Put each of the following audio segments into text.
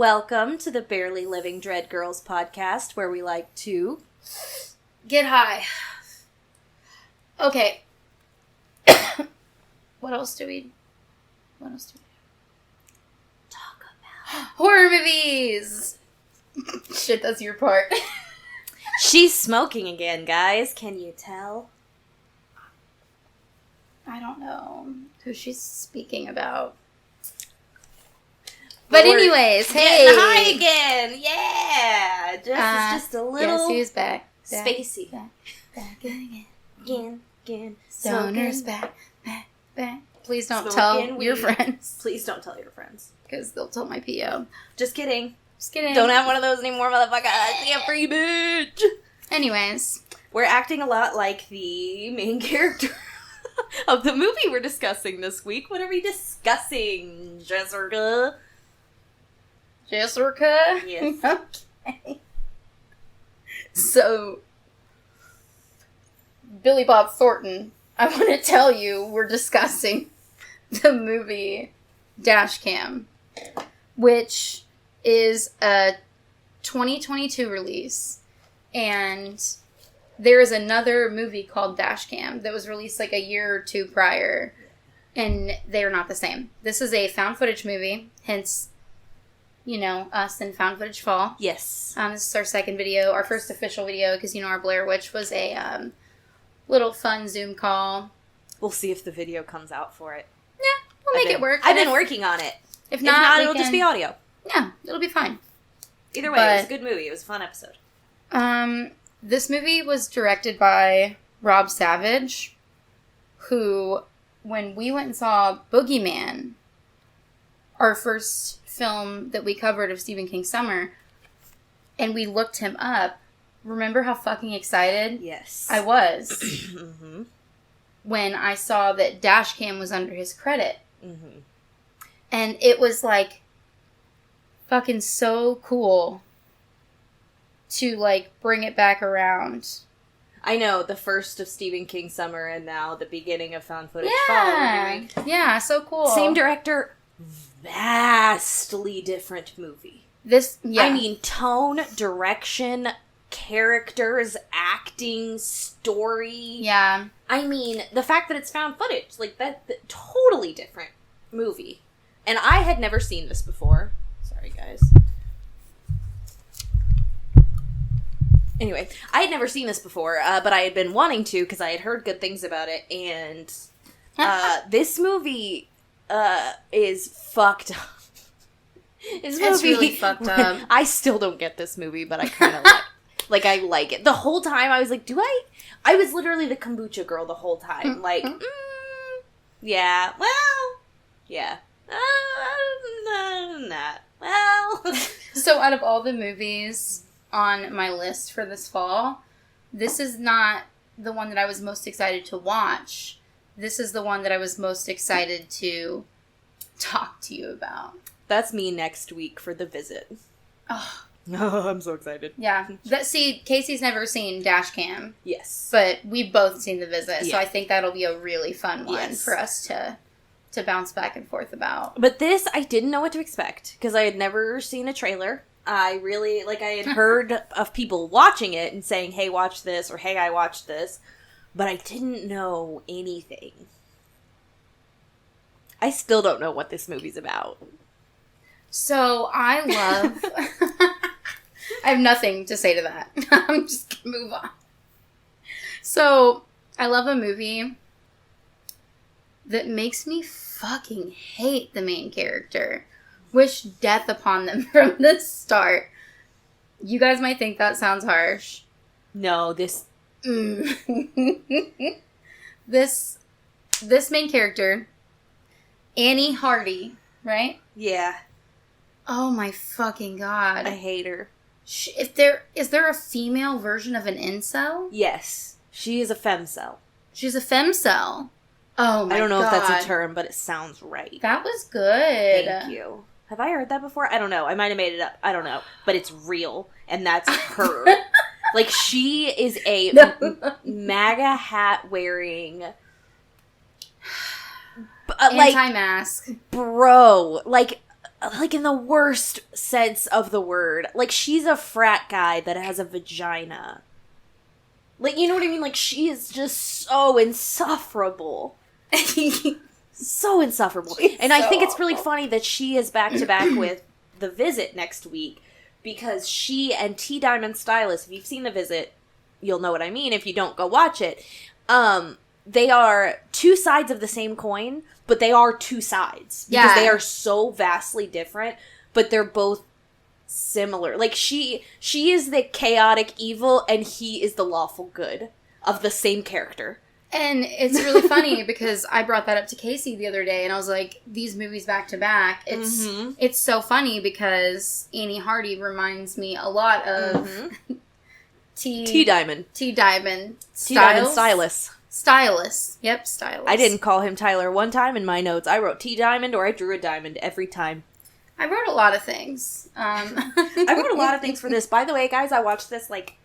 Welcome to the Barely Living Dread Girls podcast, where we like to get high. Okay. What else do we talk about? Horror movies! Shit, that's your part. She's smoking again, guys. Can you tell? I don't know who she's speaking about. But anyways, hey! High again! Yeah! It's just a little... Guess who's back? Spacey. Back again. Again. Stoners back. Please don't tell your friends. Please don't tell your friends. Because they'll tell my PO. Just kidding. Just kidding. Don't have one of those anymore, motherfucker. Yeah, free bitch! Anyways. We're acting a lot like the main character of the movie we're discussing this week. What are we discussing, Jessica? Jessica? Yes. Okay. So, Billy Bob Thornton, I want to tell you we're discussing the movie Dashcam, which is a 2022 release, and there is another movie called Dashcam that was released like a year or two prior, and they are not the same. This is a found footage movie, hence, you know, us in Found Footage Fall. Yes. This is our second video, our first official video, because, you know, our Blair Witch was a little fun Zoom call. We'll see if the video comes out for it. Yeah, we'll make it work. I've been working on it. If not it'll just be audio. Yeah, it'll be fine. Either way, it was a good movie. It was a fun episode. This movie was directed by Rob Savage, who, when we went and saw Boogeyman, our first film that we covered of Stephen King's Summer, and we looked him up, remember how fucking excited I was mm-hmm. when I saw that Dashcam was under his credit. Mm-hmm. And it was like fucking so cool to like bring it back around. I know, the first of Stephen King's Summer and now the beginning of Found Footage Fall. Yeah, so cool. Same director, vastly different movie. I mean, tone, direction, characters, acting, story. Yeah. I mean, the fact that it's found footage, like, that totally different movie. And I had never seen this before. Sorry, guys. Anyway, I had never seen this before, but I had been wanting to because I had heard good things about it, and this movie is fucked up. It's really fucked up. I still don't get this movie, but I kind of like I like it. The whole time I was like, I was literally the kombucha girl the whole time. Like, yeah, well, yeah. Not. Well. So out of all the movies on my list for this fall, this is not the one that I was most excited to watch. This is the one that I was most excited to talk to you about. That's me next week for The Visit. Oh, I'm so excited. Yeah. See, Casey's never seen Dashcam. Yes. But we've both seen The Visit, so I think that'll be a really fun one for us to bounce back and forth about. But this, I didn't know what to expect, because I had never seen a trailer. I had heard of people watching it and saying, hey, watch this, or hey, I watched this, but I didn't know anything. I still don't know what this movie's about. So, I love... I have nothing to say to that. I'm just gonna move on. So, I love a movie that makes me fucking hate the main character. Wish death upon them from the start. You guys might think that sounds harsh. No, this main character, Annie Hardy, right? Yeah. Oh my fucking god. I hate her. Is there a female version of an incel? Yes. She is a femcel. She's a femcel. Oh my god. I don't know if that's a term, but it sounds right. That was good. Thank you. Have I heard that before? I don't know. I might have made it up. I don't know. But it's real. And that's her. Like, she is a MAGA hat wearing... anti-mask. Bro. Like, like in the worst sense of the word. Like, she's a frat guy that has a vagina. Like, you know what I mean? Like, she is just so insufferable. So insufferable. And I think it's really funny that she is back-to-back with The Visit next week, because she and T. Diamond Stylist, if you've seen The Visit, you'll know what I mean. If you don't, go watch it. They are two sides of the same coin, but they are two sides. Because they are so vastly different, but they're both similar. Like, she is the chaotic evil, and he is the lawful good of the same character. And it's really funny because I brought that up to Casey the other day, and I was like, these movies back to back, it's so funny because Annie Hardy reminds me a lot of T. Diamond. Stylist. Stylist. Yep, Stylist. I didn't call him Tyler one time in my notes. I wrote T. Diamond, or I drew a diamond every time. I wrote a lot of things. I wrote a lot of things for this. By the way, guys, I watched this like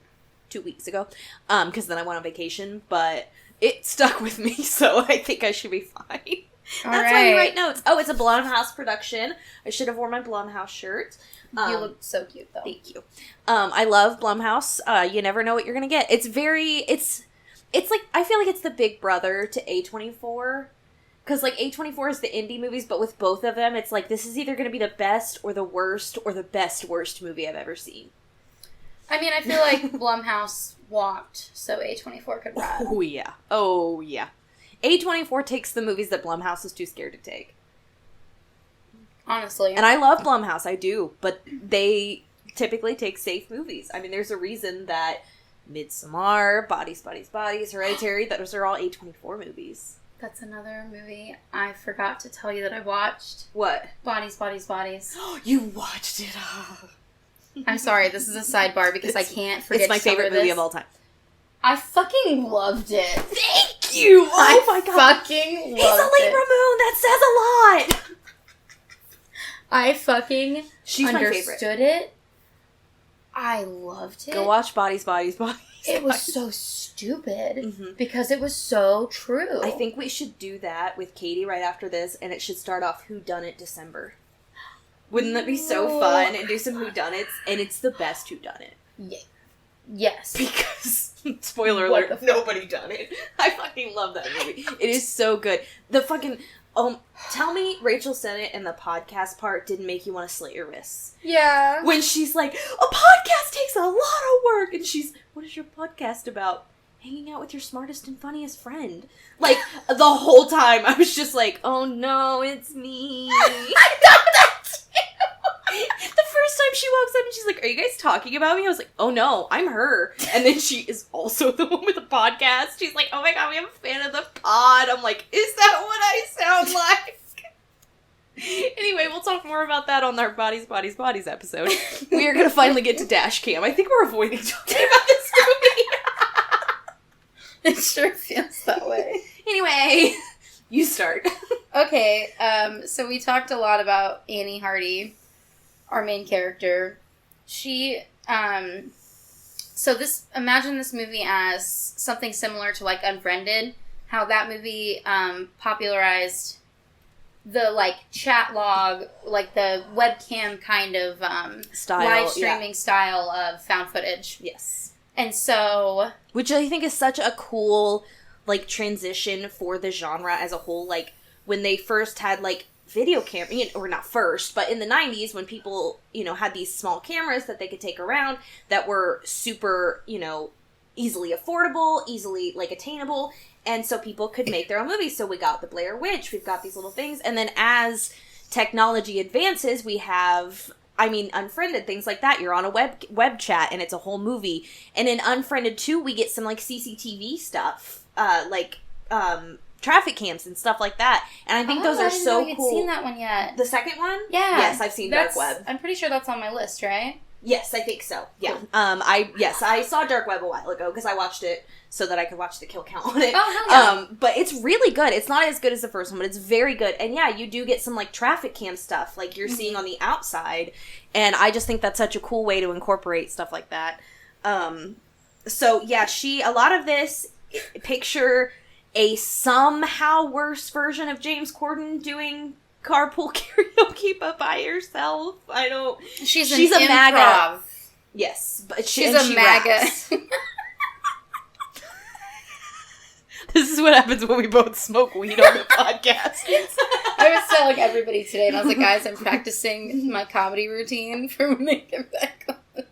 2 weeks ago, because then I went on vacation, but it stuck with me, so I think I should be fine. That's why you write notes. Oh, it's a Blumhouse production. I should have worn my Blumhouse shirt. You look so cute, though. Thank you. I love Blumhouse. You never know what you're gonna get. It's like, I feel like it's the big brother to A24. Because, like, A24 is the indie movies, but with both of them, it's like, this is either gonna be the best or the worst worst movie I've ever seen. I mean, I feel like Blumhouse walked so A24 could ride. Oh, yeah. A24 takes the movies that Blumhouse is too scared to take. Honestly. And I love Blumhouse, I do, but they typically take safe movies. I mean, there's a reason that Midsommar, Bodies, Hereditary, those are all A24 movies. That's another movie I forgot to tell you that I watched. What? Bodies. You watched it. I'm sorry, this is a sidebar because I can't forget It's my favorite movie of all time. I fucking loved it. Thank you! Oh my god. Fucking loved it. It's a Libra moon! That says a lot! I fucking She's understood it. I loved it. Go watch Bodies. It was so stupid because it was so true. I think we should do that with Katie right after this, and it should start off Whodunit December. Wouldn't that be so fun? And do some whodunits, and it's the best whodunit. Yeah. Yes. Because, spoiler alert, nobody done it. I fucking love that movie. It is so good. The fucking, tell me Rachel Sennett and the podcast part didn't make you want to slit your wrists. Yeah. When she's like, a podcast takes a lot of work, and she's, what is your podcast about? Hanging out with your smartest and funniest friend. Like, the whole time, I was just like, oh no, it's me. I got that too. The first time she walks up and she's like, are you guys talking about me? I was like, oh no, I'm her. And then she is also the one with the podcast. She's like, oh my god, we have a fan of the pod. I'm like, is that what I sound like? Anyway, we'll talk more about that on our Bodies episode. We are going to finally get to Dashcam. I think we're avoiding talking about this movie. It sure feels that way. Anyway, you start. Okay, so we talked a lot about Annie Hardy, our main character. She, imagine this movie as something similar to, like, Unfriended. How that movie, popularized the, like, chat log, like, the webcam kind of, style, live streaming style of found footage. Yes. And so... Which I think is such a cool, like, transition for the genre as a whole. Like, when they first had, like, video camera, or not first, but in the 90s when people, had these small cameras that they could take around that were super, easily affordable, easily, like, attainable, and so people could make their own movies. So we got The Blair Witch, we've got these little things, and then as technology advances, we have... Unfriended, things like that. You're on a web chat, and it's a whole movie. And in Unfriended 2, we get some, like, CCTV stuff. Traffic cams and stuff like that. And I think those are so cool. I haven't seen that one yet. The second one? Yeah. Yes, I've seen Dark Web. I'm pretty sure that's on my list, right? Yes, I think so. Yeah. Cool. I saw Dark Web a while ago, because I watched it so that I could watch the kill count on it. Oh, hell yeah. But it's really good. It's not as good as the first one, but it's very good. And yeah, you do get some, like, traffic cam stuff, like you're seeing on the outside. And I just think that's such a cool way to incorporate stuff like that. So yeah, a lot of this, picture a somehow worse version of James Corden doing carpool karaoke but by herself. I don't. She's a improv. MAGA. Yes, but she's a MAGA. This is what happens when we both smoke weed on the podcast. I was telling everybody today, and I was like, guys, I'm practicing my comedy routine for when they get back on.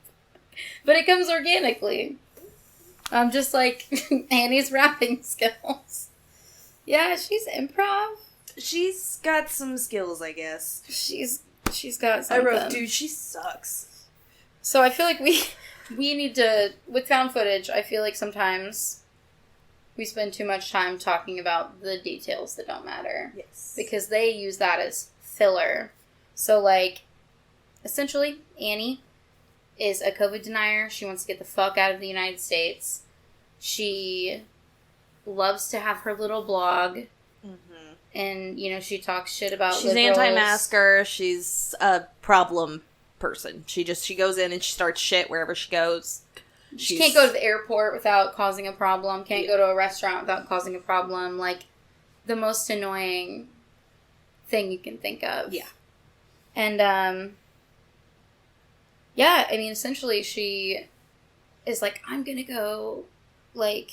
But it comes organically. I'm just like Annie's rapping skills. Yeah, she's improv. She's got some skills, I guess. She's got something. I wrote, dude, she sucks. So I feel like we need to, with found footage, I feel like sometimes we spend too much time talking about the details that don't matter. Yes. Because they use that as filler. So, like, essentially, Annie is a COVID denier. She wants to get the fuck out of the United States. She loves to have her little blog. Mm-hmm. And, you know, she talks shit about She's liberals. anti-masker. She's a problem person. She goes in and she starts shit wherever she goes. She can't go to the airport without causing a problem. Can't go to a restaurant without causing a problem. Like, the most annoying thing you can think of. Yeah. And, yeah, I mean, essentially she is like, I'm gonna go, like,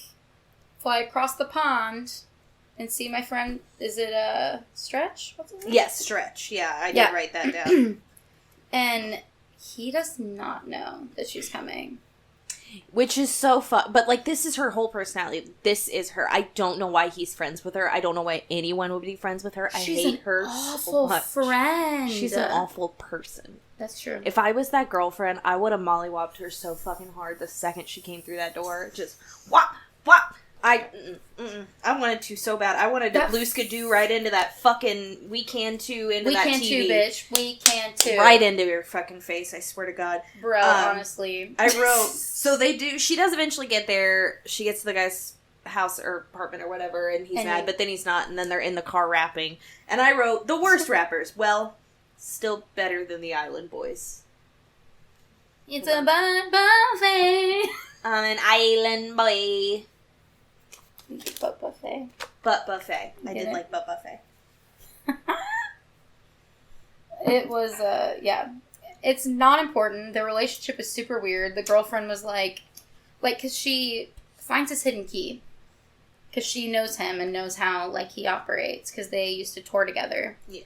fly across the pond and see my friend. Is it, Stretch? What's his name? Yes, Stretch. Yeah, I did write that down. And he does not know that she's coming. Which is so fun. But, like, this is her whole personality. This is her. I don't know why he's friends with her. I don't know why anyone would be friends with her. I hate her so much. She's an awful friend. She's an awful person. That's true. If I was that girlfriend, I would have mollywopped her so fucking hard the second she came through that door. Just, whop, whop. I wanted to so bad. I wanted to blue skidoo right into that fucking we can too into that TV. We can too, bitch. We can too. Right into your fucking face, I swear to God. Bro, honestly. I wrote, so they do, she does eventually get there. She gets to the guy's house or apartment or whatever, and he's mad, but then he's not, and then they're in the car rapping. And I wrote, the worst rappers. Well, still better than the Island Boys. It's a butt buffet. I'm an island boy. Butt buffet. Butt buffet. I did like butt buffet. It was, yeah. It's not important. The relationship is super weird. The girlfriend was like, because she finds his hidden key. Because she knows him and knows how, like, he operates. Because they used to tour together. Yeah.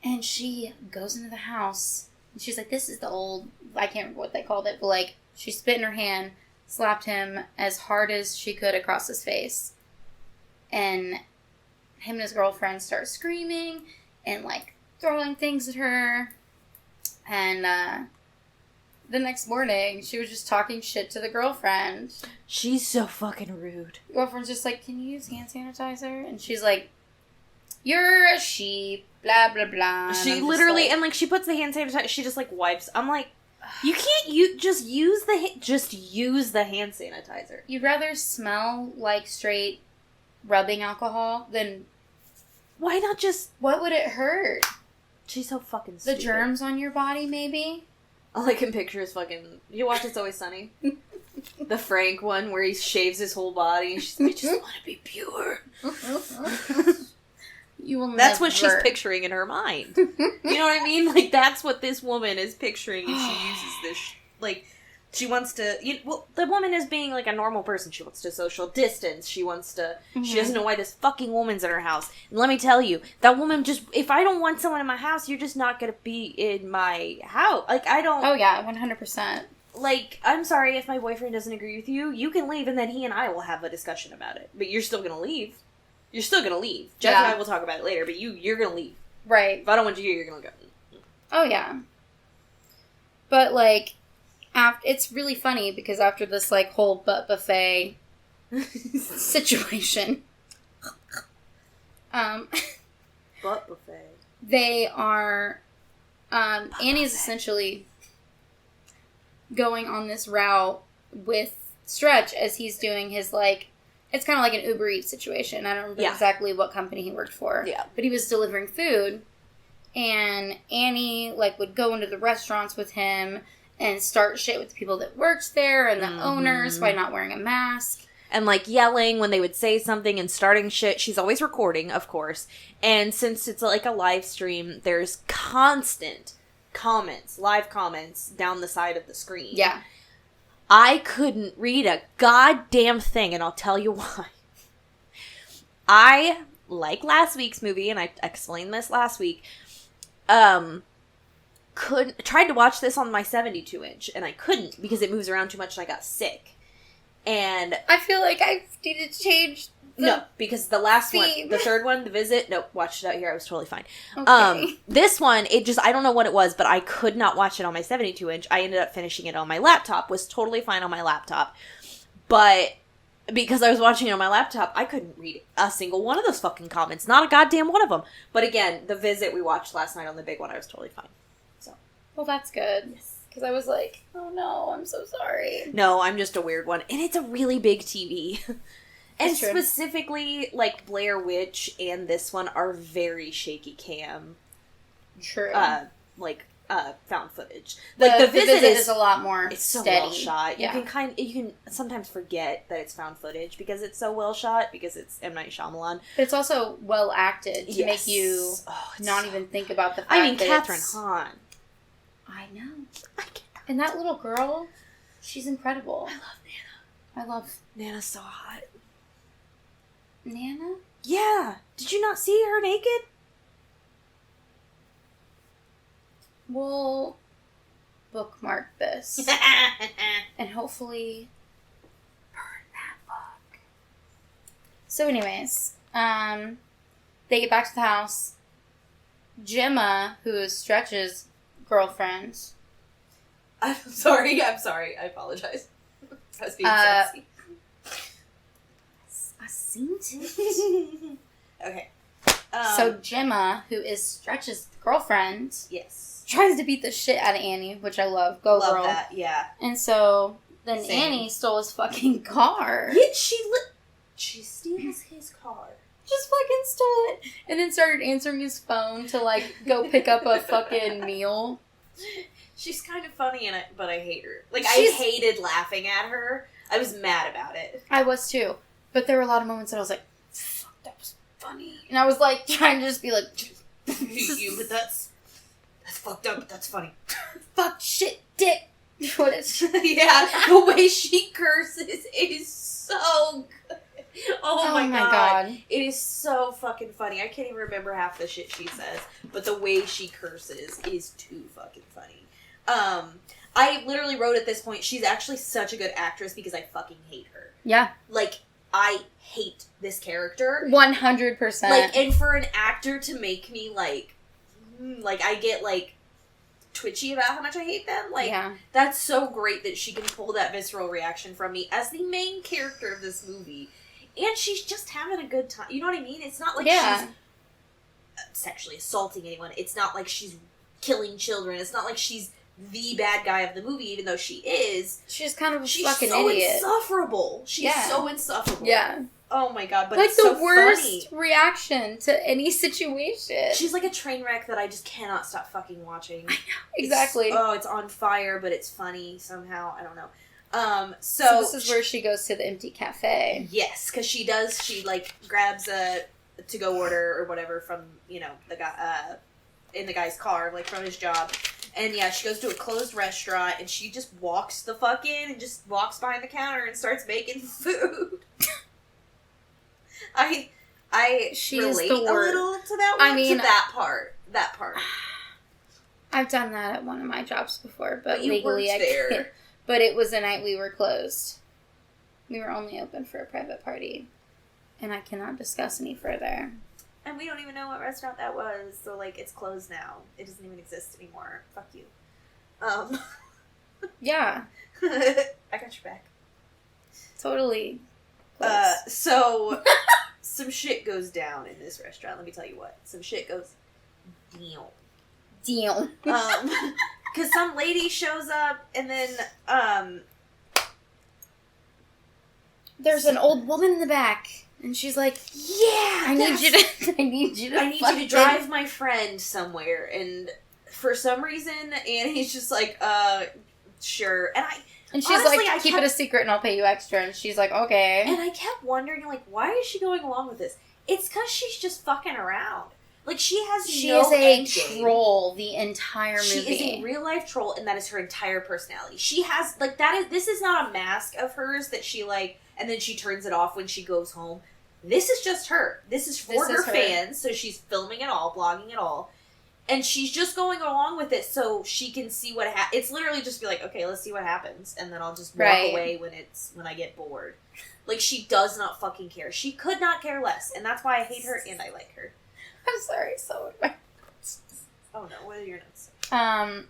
And she goes into the house. And she's like, this is the old, I can't remember what they called it. But, like, she spit in her hand. Slapped him as hard as she could across his face. And him and his girlfriend start screaming and, like, throwing things at her. And the next morning, she was just talking shit to the girlfriend. She's so fucking rude. The girlfriend's just like, can you use hand sanitizer? And she's like, you're a sheep, blah, blah, blah. She literally, and, like, she puts the hand sanitizer, she just, like, wipes. I'm like, you can't just use the hand sanitizer. You'd rather smell like straight rubbing alcohol than... Why not just... What would it hurt? She's so fucking stupid. The germs on your body, maybe? All I can picture is fucking... You watch It's Always Sunny? The Frank one where he shaves his whole body. She's like, I just want to be pure. You will That's what she's picturing in her mind. You know what I mean? Like, that's what this woman is picturing if she uses this. Like, she wants to... the woman is being, like, a normal person. She wants to social distance. She wants to... Mm-hmm. She doesn't know why this fucking woman's in her house. And let me tell you, that woman just... If I don't want someone in my house, you're just not gonna be in my house. Like, I don't... Oh, yeah, 100%. Like, I'm sorry if my boyfriend doesn't agree with you. You can leave, and then he and I will have a discussion about it. But you're still gonna leave. You're still gonna leave. Jeff and I will talk about it later, but you're gonna leave. Right. If I don't want you here, you're gonna go. Oh, yeah. But, like, it's really funny because after this, like, whole butt buffet situation, butt buffet. They are, Annie's essentially going on this route with Stretch as he's doing his, like, it's kind of like an Uber Eats situation. I don't remember exactly what company he worked for. Yeah. But he was delivering food. And Annie, like, would go into the restaurants with him and start shit with the people that worked there and the owners by not wearing a mask. and, like, yelling when they would say something and starting shit. She's always recording, of course. And since it's, like, a live stream, there's constant comments, live comments down the side of the screen. Yeah. I couldn't read a goddamn thing, and I'll tell you why. I, like last week's movie, and I explained this last week, tried to watch this on my 72-inch, and I couldn't because it moves around too much and I got sick. And I feel like I needed to change no, because the last theme. one, the third one, The Visit, nope, watched it out here, I was totally fine. Okay. This one, it just, I don't know what it was, but I could not watch it on my 72-inch. I ended up finishing it on my laptop, was totally fine on my laptop. But because I was watching it on my laptop, I couldn't read a single one of those fucking comments. Not a goddamn one of them. But again, The Visit we watched last night on the big one, I was totally fine. So, well, that's good. yes. Because I was like, oh no, I'm so sorry. No, I'm just a weird one. And it's a really big TV. And That's true. specifically, like, Blair Witch and this one are very shaky cam. True. Found footage. Like, the visit is a lot more it's so steady. well shot. Yeah. You can sometimes forget that it's found footage because it's so well shot, because it's M. Night Shyamalan. But it's also well acted to make you not even think about the fact that Catherine it's... Hahn. I know. And that little girl, she's incredible. I love Nana. I love Nana's so hot. Nana? Yeah. Did you not see her naked? We'll bookmark this. And hopefully burn that book. So anyways, they get back to the house. Gemma, who is Stretch's girlfriend. I'm sorry. I apologize. I was being sexy. I seen it. Okay. So Gemma, who is Stretch's girlfriend, yes, tries to beat the shit out of Annie, which I love. Go love girl. that. Yeah. And so then Same. Annie stole his fucking car. Yet she steals his car. Just fucking stole it. And then started answering his phone to, like, go pick up a fucking meal. She's kind of funny in it, but I hate her. Like, She's- I hated laughing at her. I was mad about it. I was too. But there were a lot of moments that I was like, fuck, that was funny. And I was like, trying to just be like, But that's fucked up, but that's funny. fuck, shit, dick. What is Yeah, the way she curses is so good. Oh my god. It is so fucking funny. I can't even remember half the shit she says, but the way she curses is too fucking funny. I literally wrote at this point, she's actually such a good actress because I fucking hate her. Yeah. Like, I hate this character. 100%. Like, and for an actor to make me, like, I get, like, twitchy about how much I hate them. Like, yeah. that's so great that she can pull that visceral reaction from me as the main character of this movie. And she's just having a good time. You know what I mean? It's not like she's sexually assaulting anyone. It's not like she's killing children. It's not like she's the bad guy of the movie, even though she is. She's kind of a She's fucking so idiot. insufferable. She's so insufferable. Yeah. Oh my god, but like it's the so worst funny. reaction to any situation. She's like a train wreck that I just cannot stop fucking watching. I know, exactly. It's on fire, but it's funny somehow. I don't know. So this is where she goes to the empty cafe. Yes, because she like grabs a to-go order or whatever from, the guy in the guy's car, like from his job. And yeah, she goes to a closed restaurant and she just walks the fuck in and just walks behind the counter and starts making food. She relate a little to that one. To that part. I've done that at one of my jobs before, but you legally worked I there. can't. But it was the night we were closed. We were only open for a private party. And I cannot discuss any further. And we don't even know what restaurant that was, so, like, it's closed now. It doesn't even exist anymore. Fuck you. Yeah. I got your back. Totally. So, some shit goes down in this restaurant. Let me tell you what. Some shit goes down. Deal. Because some lady shows up, and then, There's an old woman in the back, and she's like, yeah, I need you to drive my friend somewhere, and for some reason, Annie's just like, sure. And And she's honestly, like, keep it a secret and I'll pay you extra. And she's like, okay. And I kept wondering, like, why is she going along with this? It's because she's just fucking around. Like, she is a troll the entire movie. She is a real-life troll, and that is her entire personality. She has, like, this is not a mask of hers that she, like, and then she turns it off when she goes home. This is just her. This is for her fans, so she's filming it all, blogging it all. And she's just going along with it so she can see what happens. It's literally just be like, okay, let's see what happens, and then I'll just walk away when I get bored. Like, she does not fucking care. She could not care less, and that's why I hate her and I like her. I'm sorry, so... Oh no, what are your notes? I'll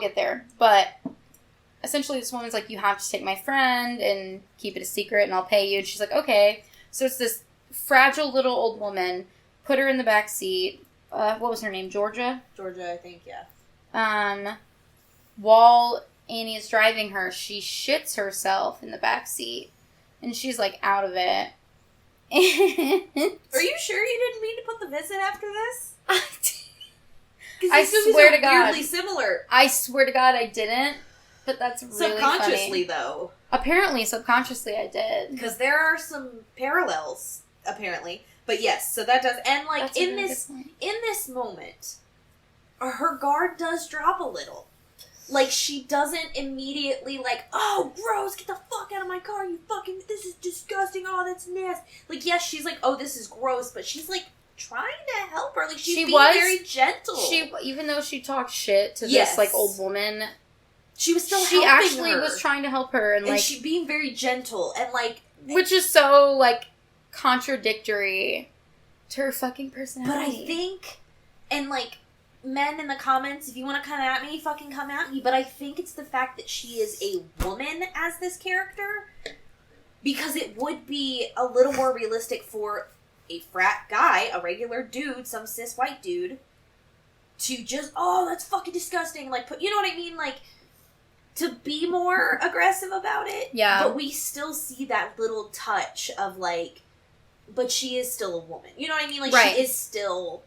get there. But essentially this woman's like, you have to take my friend and keep it a secret and I'll pay you. And she's like, okay. So it's this fragile little old woman. Put her in the back seat. What was her name? Georgia? Georgia, I think, yeah. While Annie is driving her, she shits herself in the back seat. And she's like out of it. Are you sure you didn't mean to put the visit after this? I swear to God, weirdly similar. I swear to God, I didn't. But that's really subconsciously, funny. though. Apparently, subconsciously, I did. Because there are some parallels, apparently. But yes, so that does, and like that's in this moment, her guard does drop a little. Like, she doesn't immediately, like, oh, gross, get the fuck out of my car, you fucking, this is disgusting, oh, that's nasty. Like, yes, she's like, oh, this is gross, but she's, like, trying to help her. Like, she's being very gentle. Even though she talked shit to this, like, old woman, she was still helping her. She actually was trying to help her, and like... she being very gentle, and, like... Which is so, like, contradictory to her fucking personality. But I think, and, like... Men in the comments, if you want to come at me, fucking come at me. But I think it's the fact that she is a woman as this character. Because it would be a little more realistic for a frat guy, a regular dude, some cis white dude, to just, oh, that's fucking disgusting. Like, you know what I mean? Like, to be more aggressive about it. Yeah. But we still see that little touch of, like, but she is still a woman. You know what I mean? Like, she is still...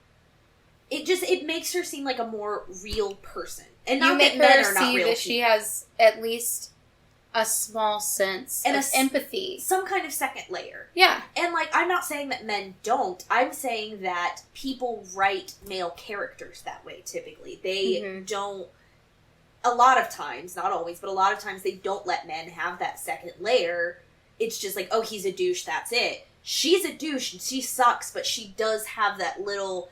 It makes her seem like a more real person. And not that men are not real people. She has at least a small sense of empathy. Some kind of second layer. Yeah. And, like, I'm not saying that men don't. I'm saying that people write male characters that way, typically. They don't... A lot of times, not always, but a lot of times they don't let men have that second layer. It's just like, oh, he's a douche, that's it. She's a douche, and she sucks, but she does have that little...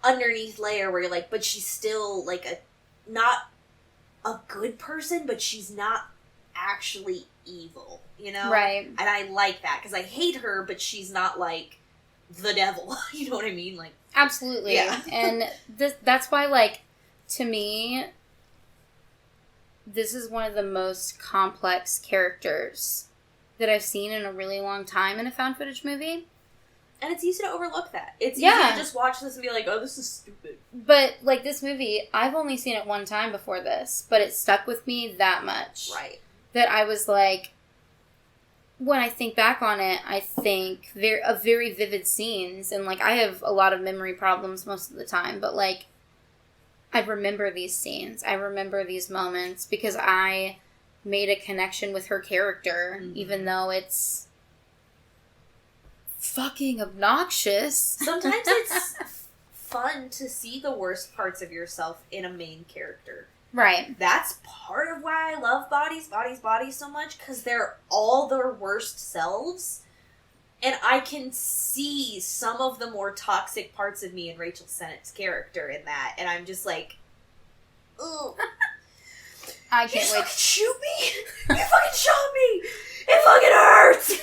underneath layer where you're like, but she's still like not a good person, but she's not actually evil, you know? Right. And I like that because I hate her, but she's not like the devil. You know what I mean? Like, absolutely. Yeah. And that's why, like, to me, this is one of the most complex characters that I've seen in a really long time in a found footage movie. And it's easy to overlook that. It's easy to just watch this and be like, oh, this is stupid. But, like, this movie, I've only seen it one time before this, but it stuck with me that much. Right. That I was like, when I think back on it, I think of very vivid scenes. And, like, I have a lot of memory problems most of the time, but, like, I remember these scenes. I remember these moments because I made a connection with her character, even though it's... fucking obnoxious. Sometimes it's fun to see the worst parts of yourself in a main character. Right. That's part of why I love Bodies so much, because they're all their worst selves. And I can see some of the more toxic parts of me in Rachel Sennett's character in that. And I'm just like, ugh. I can't wait. You fucking shoot me? You fucking shot me! It fucking hurts!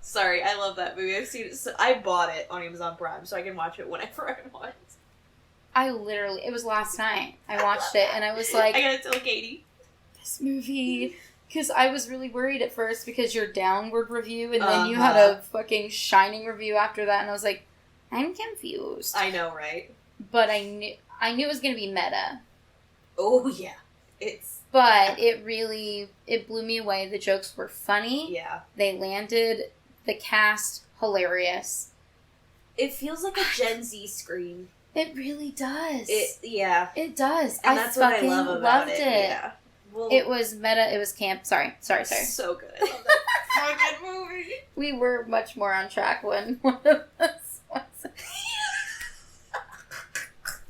Sorry, I love that movie. I've seen it. I bought it on Amazon Prime, so I can watch it whenever I want. It was last night. I watched it, and I was like... I gotta tell Katie. This movie... Because I was really worried at first, because your downward review, and then you had a fucking shining review after that, and I was like, I'm confused. I know, right? But I knew it was going to be meta. Oh, yeah. But it blew me away. The jokes were funny. Yeah. They landed... The cast, hilarious. It feels like a Gen Z Scream. It really does. It does. It does. And that's what I love about it. Yeah. Well, It was meta. It was camp. Sorry. So good. I love that fucking movie. We were much more on track when one of us was.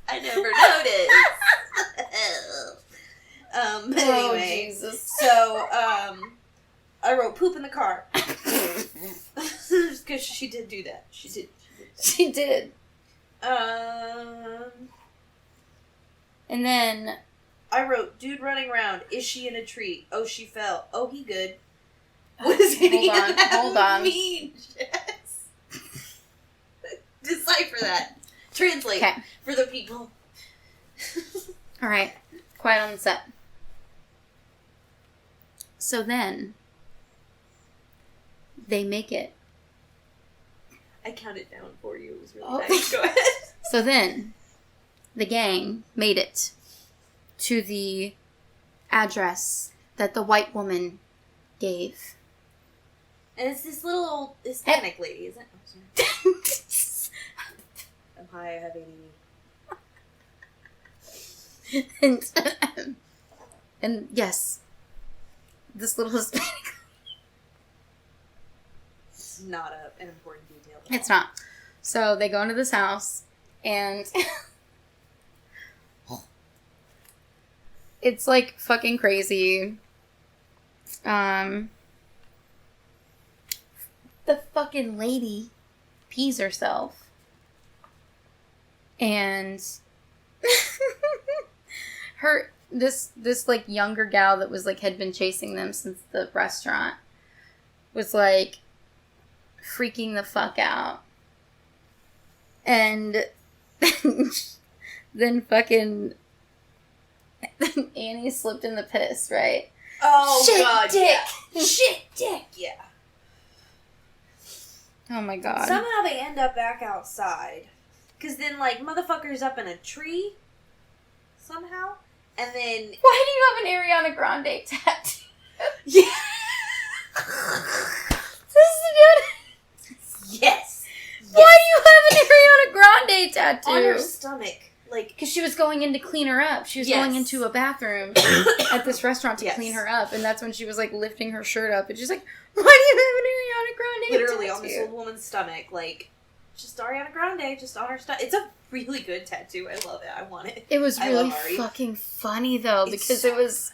I never noticed. Anyway, Jesus. so I wrote poop in the car because she did do that. She did. And then I wrote, dude running around. Is she in a tree? Oh, she fell. Oh, he good. What does Hold on. mean? Jess? Decipher that. Translate for the people. All right. Quiet on the set. So then they make it. I counted down for you. It was really Oh. nice. Go ahead. So then the gang made it to the address that the white woman gave. And it's this little Hispanic lady, isn't it? Oh, sorry. I'm high, I have ADD. and yes, this little Hispanic. It's not an important detail. It's not. So they go into this house, and it's like fucking crazy. The fucking lady pees herself. And this like younger gal that was like had been chasing them since the restaurant was like freaking the fuck out. And then fucking Annie slipped in the piss, right? Oh, Shit, God, dick. yeah. Shit, dick, yeah. Oh, my God. Somehow they end up back outside. Because then, like, motherfucker's up in a tree. Somehow. And then... Why do you have an Ariana Grande tattoo? Yeah. Yes. Why do you have an Ariana Grande tattoo? On her stomach. Like... Because she was going in to clean her up. She was going into a bathroom at this restaurant to clean her up. And that's when she was, like, lifting her shirt up. And she's like, why do you have an Ariana Grande Literally tattoo? on this old woman's stomach. Like, just Ariana Grande, just on her stomach. It's a really good tattoo. I love it. I want it. It was really fucking funny, though, because it was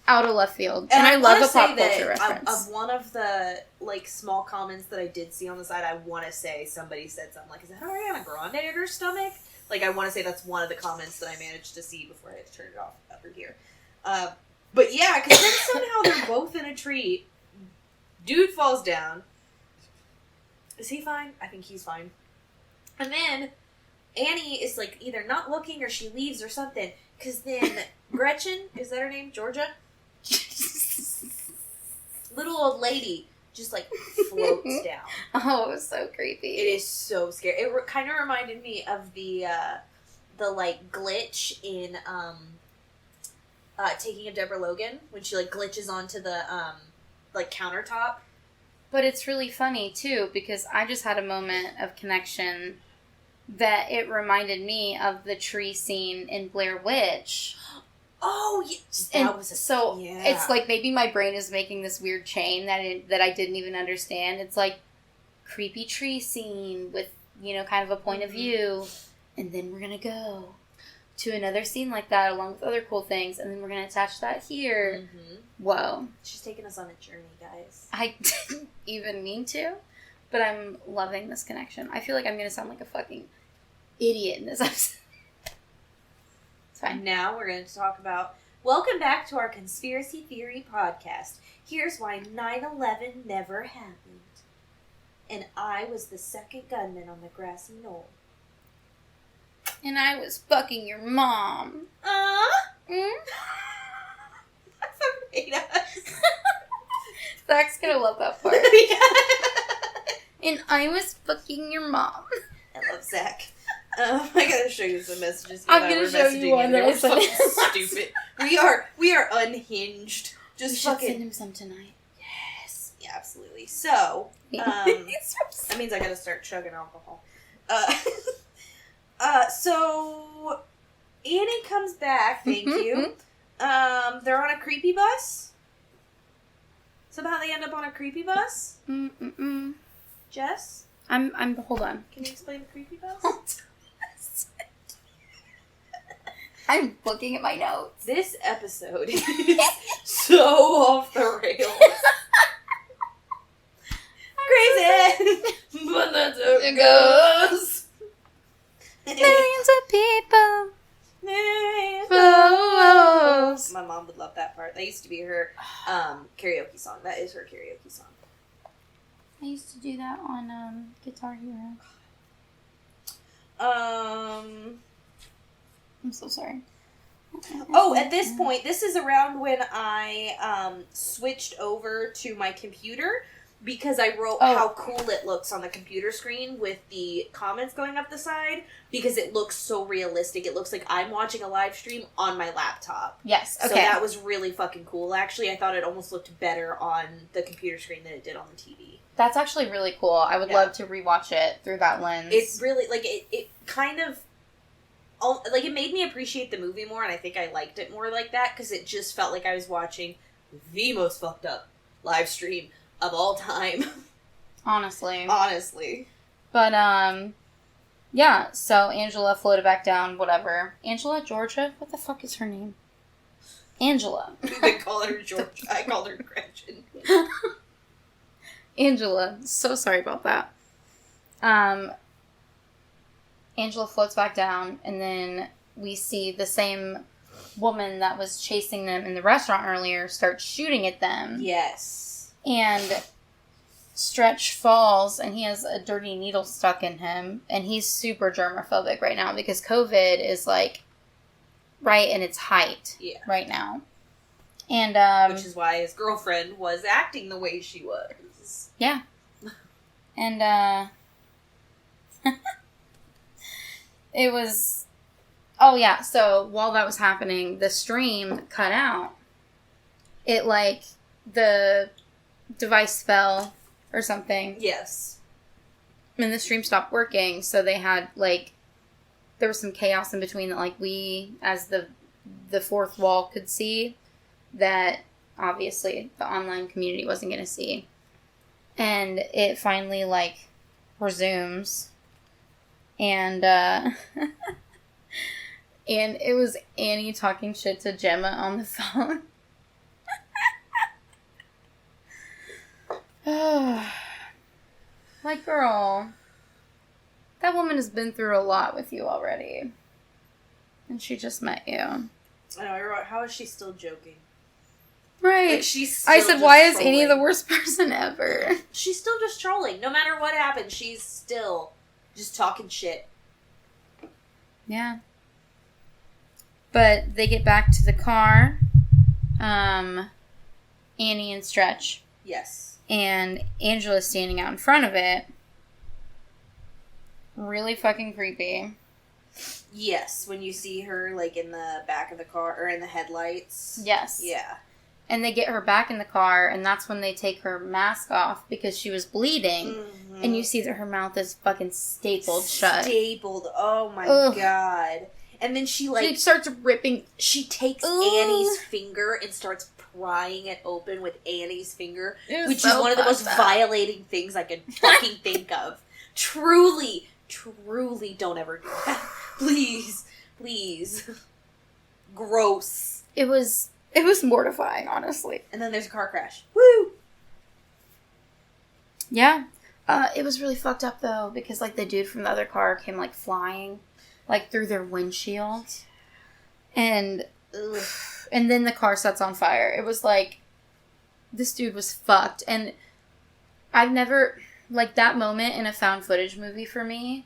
out of left field. And I love a pop culture reference. Of one of the, like, small comments that I did see on the side, I want to say somebody said something like, is that Ariana Grande at her stomach? Like, I want to say that's one of the comments that I managed to see before I had to turn it off over here. But yeah, because then somehow they're both in a tree. Dude falls down. Is he fine? I think he's fine. And then Annie is, like, either not looking or she leaves or something. Because then Gretchen, is that her name? Georgia? Little old lady just, like, floats down. Oh, it was so creepy. It is so scary. It kind of reminded me of the like, glitch in, Taking of Deborah Logan. When she, like, glitches onto the, like, countertop. But it's really funny, too, because I just had a moment of connection that it reminded me of the tree scene in Blair Witch. Oh, yes. It's like maybe my brain is making this weird chain that I didn't even understand. It's like creepy tree scene with, you know, kind of a point of view. And then we're going to go to another scene like that along with other cool things. And then we're going to attach that here. Mm-hmm. Whoa. She's taking us on a journey, guys. I didn't even mean to, but I'm loving this connection. I feel like I'm going to sound like a fucking idiot in this episode. It's fine. Now we're going to talk about... Welcome back to our Conspiracy Theory podcast. Here's why 9/11 never happened. And I was the second gunman on the grassy knoll. And I was fucking your mom. That's made us. Zach's gonna love that part. Yeah. And I was fucking your mom. I love Zach. I gotta show you some messages. I'm gonna show you one that I sent him. Stupid. We are unhinged. Just we should fucking send him some tonight. Yes. Yeah, absolutely. So, that means I gotta start chugging alcohol. So Annie comes back. Thank you. They're on a creepy bus. Somehow they end up on a creepy bus. Jess? Hold on. Can you explain the creepy bus? I'm looking at my notes. This episode is so off the rails. Crazy! But that's how it goes. Millions of people. My mom would love that part. That used to be her karaoke song. That is her karaoke song. I used to do that on Guitar Hero. I'm so sorry. Oh, at this point, this is around when I switched over to my computer because I wrote how cool it looks on the computer screen with the comments going up the side because it looks so realistic. It looks like I'm watching a live stream on my laptop. Yes, okay. So that was really fucking cool. Actually, I thought it almost looked better on the computer screen than it did on the TV. That's actually really cool. I would love to rewatch it through that lens. It's really, like, it kind of, like, it made me appreciate the movie more, and I think I liked it more like that, because it just felt like I was watching the most fucked up live stream of all time. Honestly. But, yeah, so Angela floated back down, whatever. Angela? Georgia? What the fuck is her name? Angela. They call her Georgia. I called her Gretchen. Angela. So sorry about that. Angela floats back down, and then we see the same woman that was chasing them in the restaurant earlier start shooting at them. Yes. And Stretch falls, and he has a dirty needle stuck in him, and he's super germophobic right now because COVID is, like, right in its height right now. And, which is why his girlfriend was acting the way she was. Yeah. And, it was... Oh, yeah, so while that was happening, the stream cut out. It, like, the device fell or something. Yes. And the stream stopped working, so they had, like... There was some chaos in between that, like, we, as the fourth wall, could see that, obviously, the online community wasn't going to see. And it finally, like, resumes. And, and it was Annie talking shit to Gemma on the phone. Like, girl, that woman has been through a lot with you already. And she just met you. I know, how is she still joking? Right. Like, she's still I said, why is Annie the worst person ever? She's still just trolling. No matter what happens, she's still just talking shit. Yeah. But they get back to the car. Annie and Stretch. Yes. And Angela's standing out in front of it. Really fucking creepy. Yes, when you see her, like, in the back of the car, or in the headlights. Yes. Yeah. And they get her back in the car, and that's when they take her mask off because she was bleeding. Mm-hmm. And you see that her mouth is fucking stapled shut. Stapled. Oh my God. And then she, like... She starts ripping... She takes Annie's finger and starts prying it open with Annie's finger, which is one of the most violating things I could fucking think of. Truly don't ever do that. Please. Gross. It was mortifying, honestly. And then there's a car crash. Woo! Yeah. It was really fucked up, though, because, like, the dude from the other car came, like, flying, like, through their windshield. And then the car sets on fire. It was, like, this dude was fucked. And I've never... Like, that moment in a found footage movie for me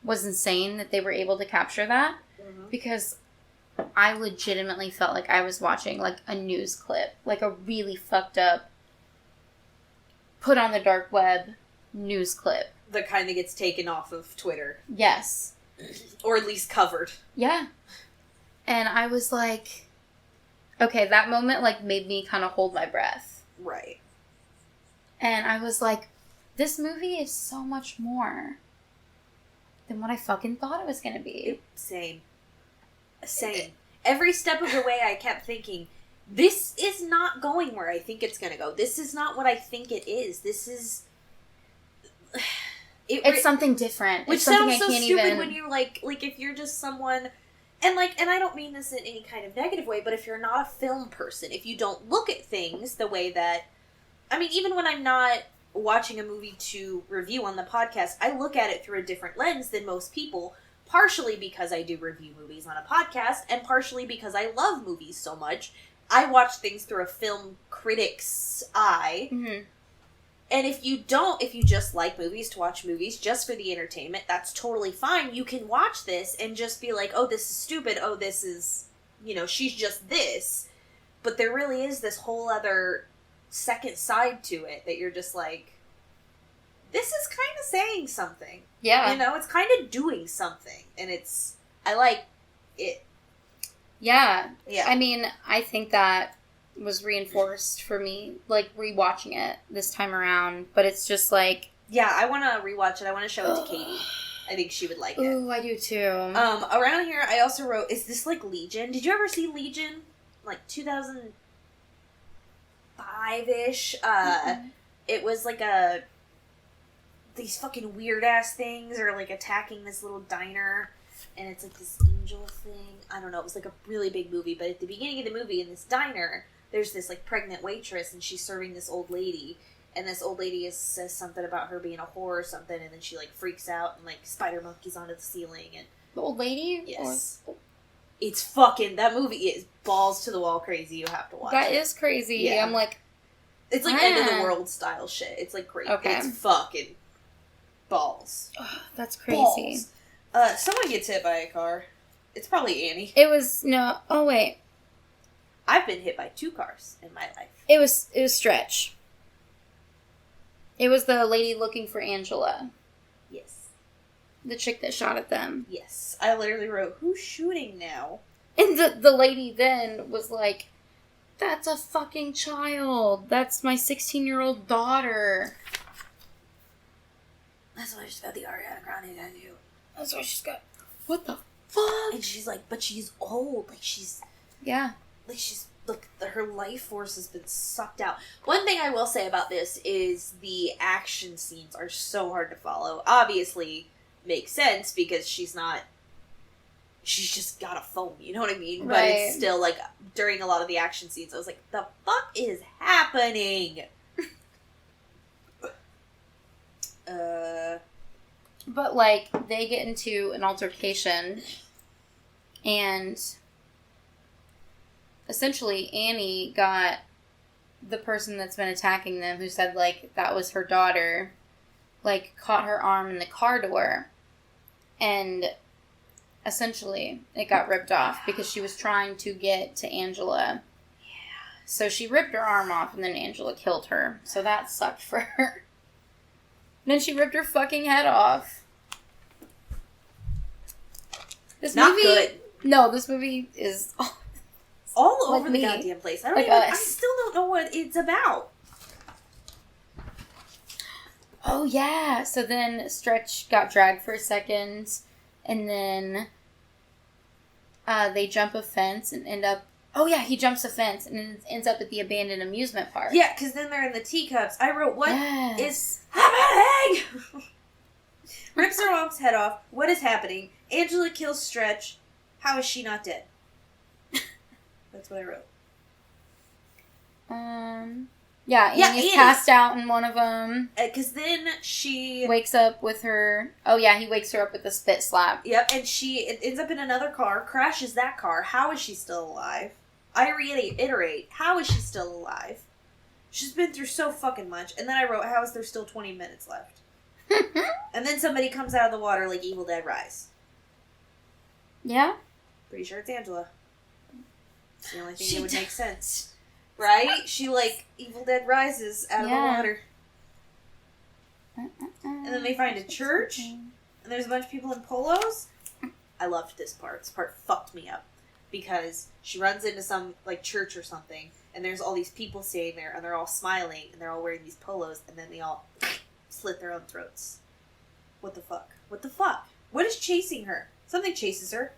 was insane that they were able to capture that. Mm-hmm. Because I legitimately felt like I was watching, like, a news clip. Like, a really fucked up, put on the dark web news clip. The kind that gets taken off of Twitter. Yes. Or at least covered. Yeah. And I was like... Okay, that moment, like, made me kind of hold my breath. Right. And I was like... This movie is so much more than what I fucking thought it was going to be. Same. every step of the way I kept thinking, this is not going where I think it's going to go. This is not what I think it is. This is... It's something different. Which it's something sounds I so can't stupid even... when you're like if you're just someone... And I don't mean this in any kind of negative way, but if you're not a film person, if you don't look at things the way that... I mean, even when I'm not watching a movie to review on the podcast, I look at it through a different lens than most people, partially because I do review movies on a podcast, and partially because I love movies so much. I watch things through a film critic's eye. Mm-hmm. And if you just like movies to watch movies just for the entertainment, that's totally fine. You can watch this and just be like, oh, this is stupid. Oh, this is, she's just this. But there really is this whole other second side to it that you're just like, this is kind of saying something. Yeah. It's kind of doing something. And I like it. Yeah. Yeah. I mean, I think that was reinforced for me, like, rewatching it this time around. But it's just like... Yeah, I want to rewatch it. I want to show it to Katie. I think she would like it. Ooh, I do too. Around here, I also wrote, is this like Legion? Did you ever see Legion? Like 2005-ish? It was like these fucking weird-ass things are like attacking this little diner, and it's like this angel thing. I don't know, it was like a really big movie, but at the beginning of the movie, in this diner, there's this like pregnant waitress, and she's serving this old lady, and this old lady says something about her being a whore or something, and then she like freaks out and like spider monkeys onto the ceiling. And the old lady? Yes. It's fucking, that movie is balls to the wall crazy. You have to watch it. That is crazy. Yeah. I'm like... It's like end of the world style shit. It's like crazy. Okay. It's fucking balls. That's crazy. Balls. Someone gets hit by a car. It's probably Annie. It was, no, oh wait. I've been hit by 2 cars in my life. It was Stretch. It was the lady looking for Angela. Yes. The chick that shot at them. Yes. I literally wrote, who's shooting now? And the lady then was like, that's a fucking child. That's my 16-year-old daughter. That's why she's got the Ariana Grande tattoo. That's why she's got... What the fuck? And she's like, but she's old. Like, she's... Yeah. Like, she's... Look, her life force has been sucked out. One thing I will say about this is the action scenes are so hard to follow. Obviously, makes sense because she's not... She's just got a phone, you know what I mean? Right. But it's still, like, during a lot of the action scenes, I was like, the fuck is happening? But, like, they get into an altercation, and essentially Annie got the person that's been attacking them, who said, like, that was her daughter, like, caught her arm in the car door, and essentially it got ripped off because she was trying to get to Angela. Yeah. So she ripped her arm off, and then Angela killed her. So that sucked for her. And then she ripped her fucking head off. This Not movie, good. No, this movie is all like over me. the goddamn place. I don't Like even. us. I still don't know what it's about. Oh yeah. So then Stretch got dragged for a second, and then they jump a fence and end up. Oh yeah, he jumps a fence and ends up at the abandoned amusement park. Yeah, because then they're in the teacups. I wrote, what Yes. is happening? Rips her mom's head off. What is happening? Angela kills Stretch. How is she not dead? That's what I wrote. Yeah, Annie's passed out in one of them. Because then she... Wakes up with her... Oh yeah, he wakes her up with a spit slap. Yep, and she ends up in another car, crashes that car. How is she still alive? I reiterate, how is she still alive? She's been through so fucking much. And then I wrote, how is there still 20 minutes left? And then somebody comes out of the water like Evil Dead Rise. Yeah? Pretty sure it's Angela. It's the only thing that would make sense. Right? She, like, Evil Dead Rises out of the water. And then they find a church, and there's a bunch of people in polos. I loved this part. This part fucked me up. Because she runs into some, like, church or something, and there's all these people staying there, and they're all smiling, and they're all wearing these polos, and then they all slit their own throats. What the fuck? What the fuck? What is chasing her? Something chases her.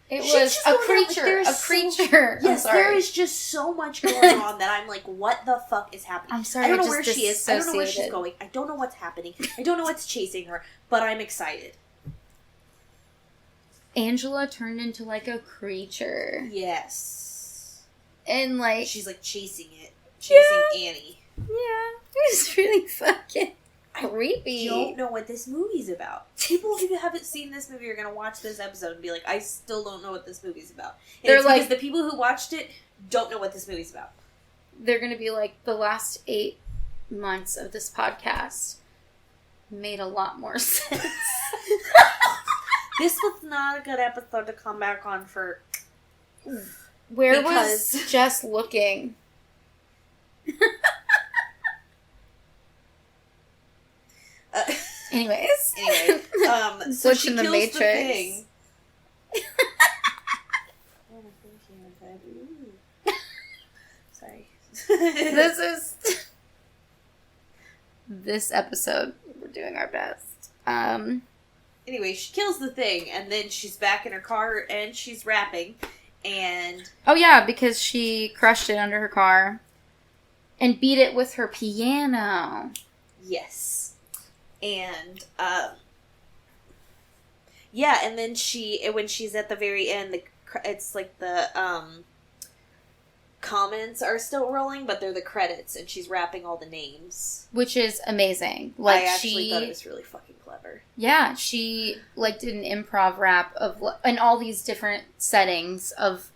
It was a creature. A creature. Yes, there is just so much going on that I'm like, what the fuck is happening? I'm sorry. I don't know where she is. I don't know where she's going. I don't know what's happening. I don't know what's chasing her, but I'm excited. Angela turned into like a creature. Yes. And like... she's like chasing it. Chasing Annie. Yeah. It was really fucking creepy. I don't know what this movie's about. People who haven't seen this movie are going to watch this episode and be like, I still don't know what this movie's about. And They're it's like... because the people who watched it don't know what this movie's about. They're going to be like, the last 8 months of this podcast made a lot more sense. This was not a good episode to come back on for... Where was Jess looking? Anyway, so she kills the Matrix. the thing. Sorry. This episode, we're doing our best. Anyway, she kills the thing, and then she's back in her car, and she's rapping, and... Oh yeah, because she crushed it under her car, and beat it with her piano. Yes. And, yeah, and then when she's at the very end, it's like the, comments are still rolling, but they're the credits, and she's rapping all the names. Which is amazing. Like, I actually thought it was really fucking clever. Yeah, she, like, did an improv rap of, in all these different settings of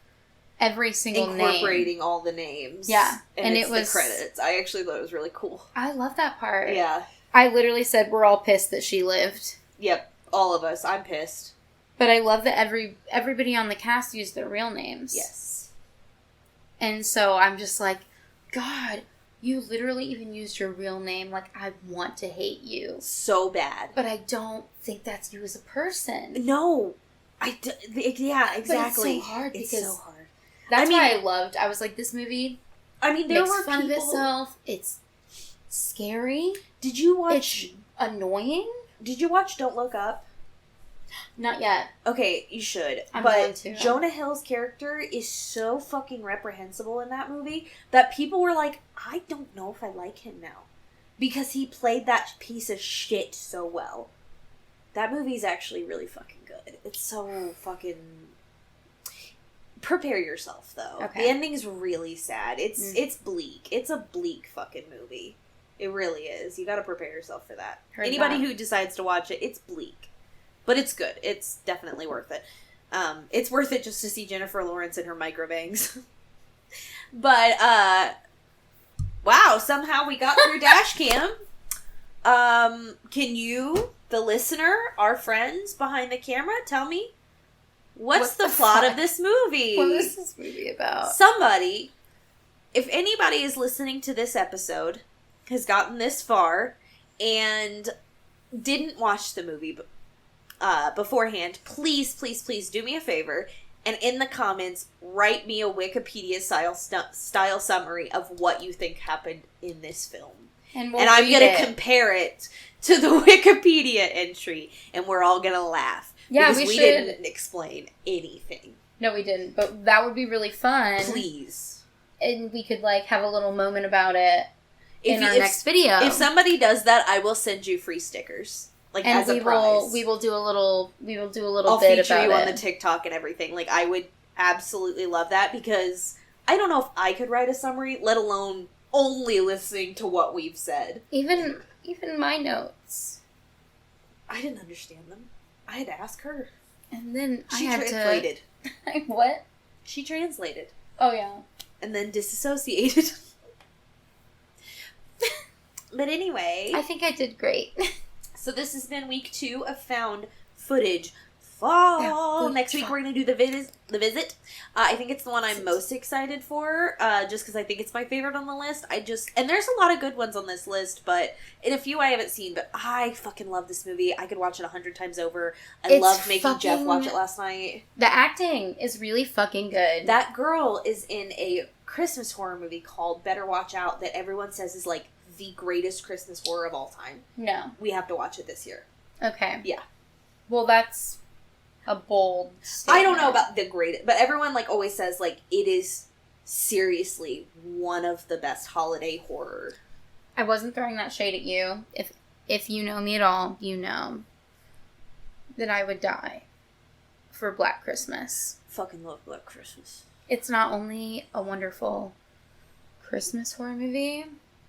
every single name. Incorporating all the names. Yeah. And it was the credits. I actually thought it was really cool. I love that part. Yeah. I literally said we're all pissed that she lived. Yep. All of us. I'm pissed. But I love that everybody on the cast used their real names. Yes. And so I'm just like, God, you literally even used your real name. Like, I want to hate you. So bad. But I don't think that's you as a person. No. Yeah, exactly. But it's so hard because... It's so hard. That's why I loved... I was like, this movie makes fun of itself. It's scary. Did you watch... It's annoying. Did you watch Don't Look Up? Not yet. Okay, you should. I'm going to. Jonah Hill's character is so fucking reprehensible in that movie that people were like, I don't know if I like him now. Because he played that piece of shit so well. That movie's actually really fucking good. It's so fucking... Prepare yourself, though. Okay. The ending's really sad. It's bleak. It's a bleak fucking movie. It really is. You gotta prepare yourself for that. Anybody who decides to watch it, it's bleak. But it's good. It's definitely worth it. It's worth it just to see Jennifer Lawrence in her microbangs. But, wow, somehow we got through Dashcam. Can you, the listener, our friends behind the camera, tell me, what's the plot of this movie? What is this movie about? Somebody, if anybody is listening to this episode, has gotten this far, and didn't watch the movie beforehand, please do me a favor, and in the comments, write me a Wikipedia style summary of what you think happened in this film. And I'm going to compare it to the Wikipedia entry, and we're all going to laugh. Yeah, because we didn't explain anything. No, we didn't, but that would be really fun. Please. And we could, like, have a little moment about it in our next video. If somebody does that, I will send you free stickers. Like, and as a prize. We will do a little bit about it. I'll feature you on the TikTok and everything. Like, I would absolutely love that because I don't know if I could write a summary, let alone only listening to what we've said. Even my notes. I didn't understand them. I had to ask her. And then she translated. What? She translated. Oh, yeah. And then disassociated. But anyway. I think I did great. So this has been week 2 of Found Footage Fall. Yeah, next week we're going to do the visit. I think it's the one I'm most excited for, just because I think it's my favorite on the list. And there's a lot of good ones on this list, but in a few I haven't seen, but I fucking love this movie. I could watch it 100 times over. I loved making Jeff watch it last night. The acting is really fucking good. That girl is in a Christmas horror movie called Better Watch Out that everyone says is like the greatest Christmas horror of all time. No. We have to watch it this year. Okay. Yeah. Well, that's a bold statement. I don't know about the greatest, but everyone, like, always says, like, it is seriously one of the best holiday horror. I wasn't throwing that shade at you. If you know me at all, you know that I would die for Black Christmas. Fucking love Black Christmas. It's not only a wonderful Christmas horror movie,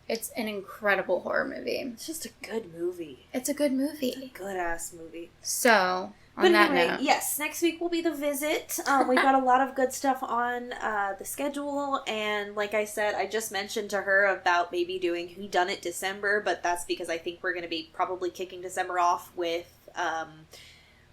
it's an incredible horror movie. It's just a good movie. It's a good movie. It's a good-ass movie. So, on that note. Yes, next week will be The Visit. We've got a lot of good stuff on the schedule, and like I said, I just mentioned to her about maybe doing Whodunit December, but that's because I think we're going to be probably kicking December off with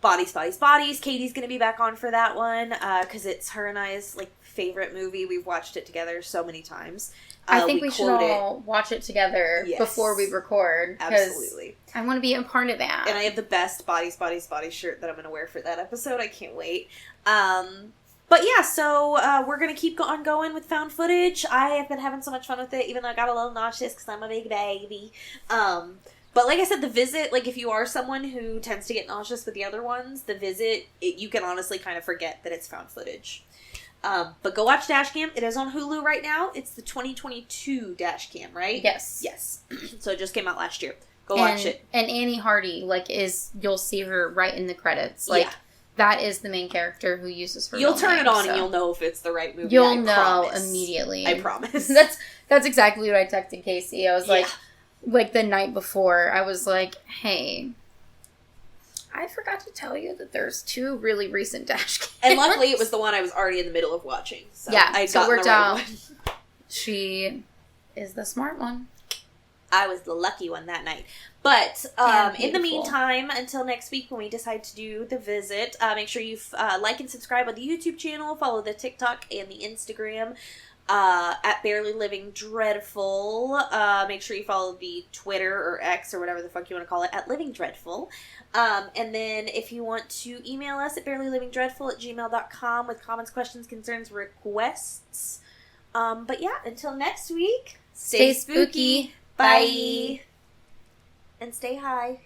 Bodies, Bodies, Bodies. Katie's going to be back on for that one, because it's her and I's, like, favorite movie. We've watched it together so many times. I think we should all watch it together before we record. Absolutely. I want to be a part of that. And I have the best Bodies, Bodies, Bodies shirt that I'm going to wear for that episode. I can't wait. But yeah, so we're going to keep on going with found footage. I have been having so much fun with it, even though I got a little nauseous because I'm a big baby. But like I said, The Visit, like, if you are someone who tends to get nauseous with the other ones, The Visit, you can honestly kind of forget that it's found footage. But go watch Dashcam. It is on Hulu right now. It's the 2022 Dashcam, right? Yes. Yes. So it just came out last year. Go watch it. And Annie Hardy, like, you'll see her right in the credits. Like, that is the main character who uses her. You'll turn it on and you'll know if it's the right movie. You'll know immediately. I promise. That's exactly what I texted Casey. I was like the night before, I was like, hey, I forgot to tell you that there's 2 really recent Dashcams. And luckily it was the one I was already in the middle of watching. So it worked out. She is the smart one. I was the lucky one that night. But in the meantime, until next week when we decide to do The Visit, make sure you like and subscribe on the YouTube channel, follow the TikTok and the Instagram at Barely Living Dreadful. Make sure you follow the Twitter or X or whatever the fuck you want to call it at Living Dreadful. And then if you want to email us at barelylivingdreadful@gmail.com with comments, questions, concerns, requests. But yeah, until next week, stay spooky. Bye. And stay high.